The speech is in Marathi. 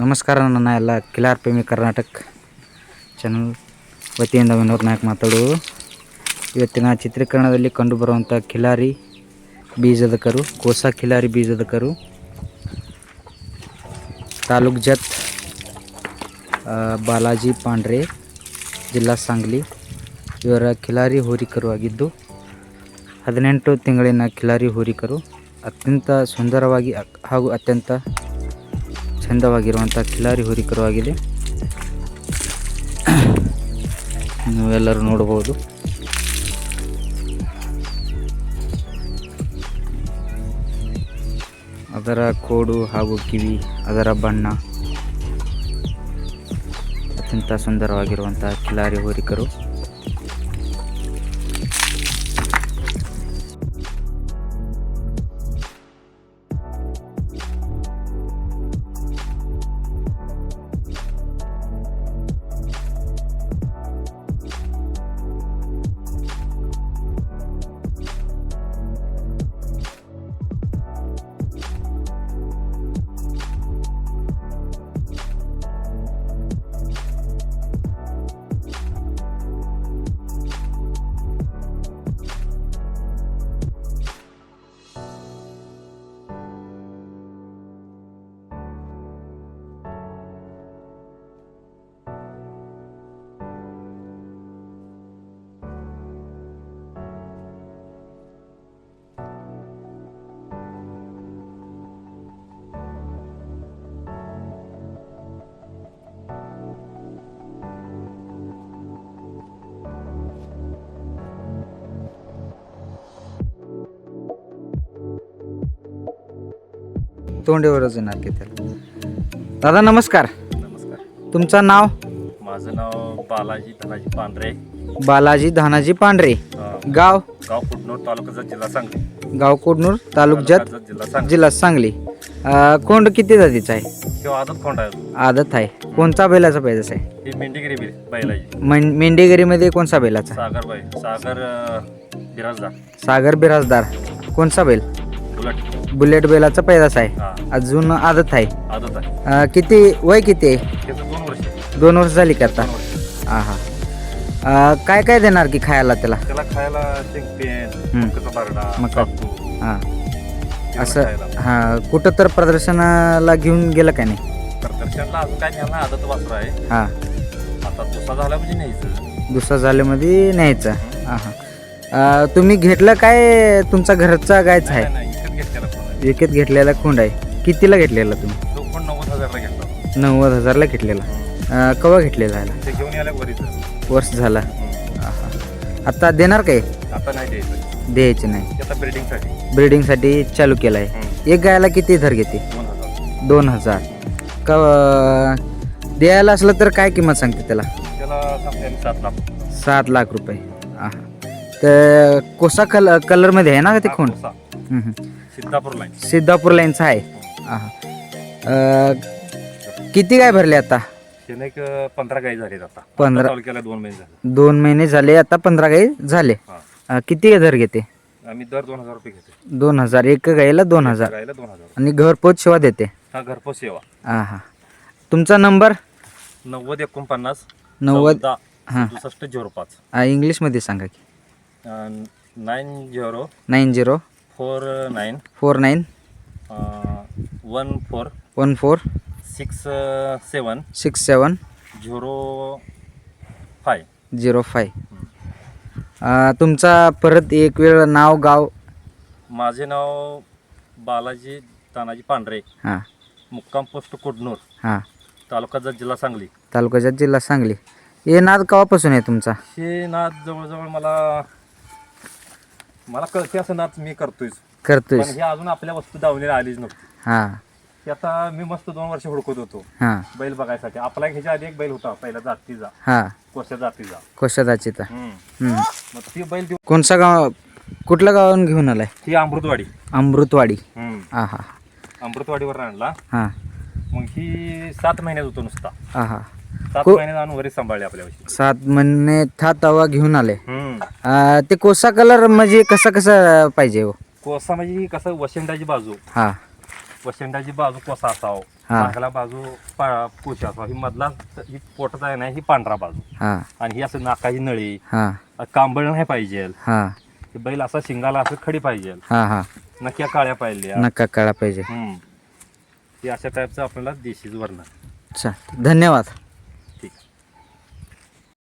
ನಮಸ್ಕಾರ. ನನ್ನ ಎಲ್ಲ ಕಿಲಾರ್ ಪ್ರೇಮಿ ಕರ್ನಾಟಕ ಚಾನಲ್ ವತಿಯಿಂದ ವಿನೋದ್ ನಾಯಕ್ ಮಾತಾಡೋದು. ಇವತ್ತಿನ ಚಿತ್ರೀಕರಣದಲ್ಲಿ ಕಂಡುಬರುವಂಥ ಕಿಲಾರಿ ಬೀಜದ ಕರು, ಕೋಸಾ ಕಿಲಾರಿ ಬೀಜದ ಕರು, ತಾಲೂಕ್ ಜತ್, ಬಾಲಾಜಿ ಪಾಂಡ್ರೆ, ಜಿಲ್ಲಾ सांगली. ಇವರ ಕಿಲಾರಿ ಹೋರಿಕರು ಆಗಿದ್ದು 18 ತಿಂಗಳಿನ ಕಿಲಾರಿ ಹೋರಿಕರು. ಅತ್ಯಂತ ಸುಂದರವಾಗಿ ಹಾಗೂ ಅತ್ಯಂತ ಚಂದವಾಗಿರುವಂಥ ಕಿಲಾರಿ ಹೋರಿಕರು ಆಗಿದೆ. ನೀವೆಲ್ಲರೂ ನೋಡಬಹುದು. ಅದರ ಕೋಡು ಹಾಗೂ ಕಿವಿ, ಅದರ ಬಣ್ಣ ಅತ್ಯಂತ ಸುಂದರವಾಗಿರುವಂಥ ಕಿಲಾರಿ ಹೋರಿಕರು. तोंडेवरच येणार की त्याला. दादा नमस्कार. नमस्कार. तुमचं नाव? माझं नाव बालाजी धनाजी पांढरे. बालाजी धनाजी पांढरे. गाव? गाव कुडनूर, तालुका जत, जिल्हा सांगली. गाव कोडनूर, तालुक जत, जिल्हा सांगली. कोंड किती जातीचा आहे? किंवा आदत कोंड आहे. आदत आहे. कोणता बैलाचा पाहिजे आहे? ही मेंढीगिरी बैलाची. मेंढेगिरीमध्ये कोणता बैलाचा? सागर बिराजदार. सागर बिराजदार. कोणता बैल? बुलेट. बुलेट बैलाचा पैदास आहे. हा, अजून आदत आहे. आदत आहे. किती वय किती आहे? त्याचं 2 वर्ष. 2 वर्ष झाली का आता? 2 वर्ष. हा हा. काय काय देणार की खायला त्याला? त्याला खायला शेंगपेंड, मकाचा बारडा, मका. कापूस. हां तेवढं असं. खायला. हां कुठं तर प्रदर्शनाला घेऊन गेलं का नाही? प्रदर्शनला अजून काय न्यायला आदत वासरा आहे. हां आता दुसरा झाला म्हणजे न्यायचं. दुसरा झाल्यामध्ये न्यायचं. हां हां. तुम्ही घेतलं काय तुमचा घरचा गायचा आहे? नाही, इकत घेतलेला कोण आहे. विकत घेतलेला खोंड आहे. कितीला घेतलेला तुम्ही? तो पण 90,000ला घेतला. 90,000ला घेतलेला. केव्हा घेतलेला आहे? ते घेऊन यायला वरीच. वर्ष झाला. हां हां. आता देणार काय? आता नाही द्यायचं. द्यायचे नाही. ते आता ब्रिडिंगसाठी. ब्रीडिंगसाठी चालू केलं आहे. एक गायला किती दर घेते? 2,000. 2,000. का द्यायला असलं तर काय किंमत सांगते त्याला? त्याला सांगते 7 लाख. 7 लाख रुपये. हां तर कोसा कलरमध्ये आहे ना ते खोंड? सिद्धापूर लाईन. सिद्धापूर लाईनचा आहे. हां किती गाय भरले आता? त्याने एक 15 गाई झाली आता. 15. तालुक्याला 2 महिने झाले. 2 महिने झाले आता 15 गाई झाले. किती दर घेते? आम्ही दर 2,000 रुपये घेतो. 2,000. एक गाईला 2,000. गाईला 2,000. आणि घरपोच सेवा देते. हा, घरपोच सेवा. हां हां. तुमचा नंबर? 90 90. हां 6705. इंग्लिशमध्ये सांगा की. 90 90 49 49 14 14 67 67 05. 05. तुमचा परत एक वेळ नाव गाव? माझे नाव बालाजी तानाजी पांढरे. हां मुक्काम पोस्ट कुडनूर, हां तालुका जत, जिल्हा सांगली. तालुक्याच्या जिल्हा सांगली. हे नाद केव्हापासून आहे तुमचा? हे नाद जवळजवळ मला कळते असं नाद मी करतोय. करतोय. पण हे अजून आपल्या वस्तू दावणीला आलीच नव्हती. हां ते आता मी मस्त 2 वर्ष हुडकत होतो हां बैल बघायसाठी. आपला ह्याच्या आधी एक बैल होता पहिला जातीचा, हां कोशा जातीचा. कोशादाची तर. मग ती बैल कोणचा गाव, कुठल्या गावावरून घेऊन आलाय? ही अमृतवाडी. अमृतवाडी. हां हां अमृतवाडीवर आणला. हां मग ही 7 महिन्यात होतो नुसता. हां हां. 7 महिन्यात आणून वरीच सांभाळले आपल्यापाशी. 7 महिने था तवा घेऊन आले. ते कोसा कलर म्हणजे कसा पाहिजे हो? कोसा म्हणजे कसं वशिंडाची बाजू. हां वशिंडाची बाजू कोसा असावं. हा. मागला बाजू पुशा असावा, ही मधला ही पोटाचा आहे ना ही पांढरा बाजू, हां आणि ही असं नाकाची नळी, हां कांबळ नाही पाहिजे, हां ही बैल असा शिंगाला असं खडी पाहिजे, हां हां नक्या काळ्या पाहिजे. नका कळा पाहिजे. ही अशा टाईपचं आपल्याला देशीच वर्ण. अच्छा, धन्यवाद.